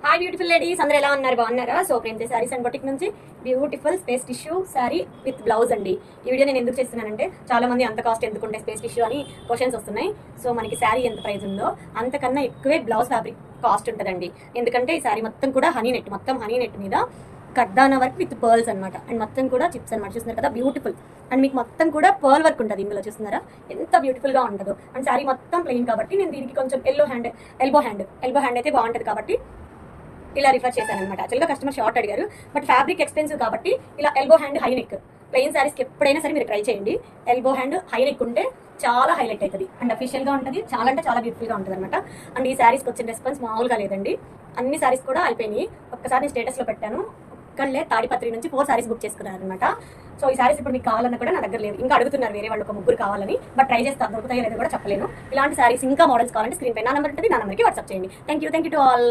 Hi beautiful ladies, అందరూ ఎలా ఉన్నారు? బాగున్నారా? So Prem saris and boutique నుంచి beautiful space tissue sari with blouse అండి. ఈ వీడియో నేను ఎందుకు చేస్తున్నానంటే చాలా మంది అంత కాస్ట్ ఎందుకుంటే స్పేస్ టిష్యూ అని క్వశ్చన్స్ వస్తున్నాయి. సో మనకి శారీ ఎంత ప్రైస్ ఉందో అంతకన్నా ఎక్కువే బ్లౌజ్ ఫ్యాబ్రిక్ కాస్ట్ ఉంటుందండి. ఎందుకంటే ఈ శారీ మొత్తం కూడా హనీ నెట్ మీద కడ్డాన వర్క్ విత్ పర్ల్స్ అనమాట. అండ్ మొత్తం కూడా చిప్స్ అనమాట. చూస్తున్నారు కదా, బ్యూటిఫుల్. అండ్ మీకు మొత్తం కూడా పర్ల్ వర్క్ ఉంటుంది ఇందులో. చూస్తున్నారా ఎంత బ్యూటిఫుల్ గా ఉంటుందో. అండ్ శారీ మొత్తం ప్లెయిన్ కాబట్టి నేను దీనికి కొంచెం ఎల్బో హ్యాండ్ అయితే బాగుంటుంది కాబట్టి ఇలా రిఫర్ చేశాను అనమాట. యాక్చువల్గా కస్టమర్ షార్ట్ అడిగారు, బట్ ఫ్యాబ్రిక్ ఎక్స్పెన్సివ్ కాబట్టి ఇలా elbow hand high neck plain శారీస్కి ఎప్పుడైనా సరే మీరు ట్రై చేయండి. ఎల్బో హ్యాండ్ హై నెక్ ఉంటే చాలా హైలైట్ అవుతుంది అండ్ అఫీషియల్గా ఉంటుంది. చాలా అంటే చాలా బ్యూటిఫుల్గా ఉంటుంది అనమాట. అండ్ ఈ శారీస్కి వచ్చిన రెస్పాన్స్ మామూలుగా లేదండి. అన్ని శారీస్ కూడా అయిపోయినాయి. ఒక్కసారి నేను స్టేటస్లో పెట్టాను, ఒక్కళ్ళే తాడిపత్రి నుంచి 4 శారీస్ బుక్ చేసుకున్నారు అనమాట. సో ఈ శారీస్ ఇప్పుడు మీకు కావాలన్నా కూడా నా దగ్గర లేదు. ఇంకా అడుగుతున్నారు వేరే వాళ్ళు, ఒక 3 కావాలని. బట్ ట్రై చేస్తాను, దొరుకుతాయో లేదో కూడా చెప్పలేను. ఇలాంటి శారీస్ ఇంకా మోడల్స్ కావాలంటే స్క్రీన్ పై నా నెంబర్ ఉంటుంది, నా నెంబర్కి వాట్సాప్ చేయండి. Thank you to all.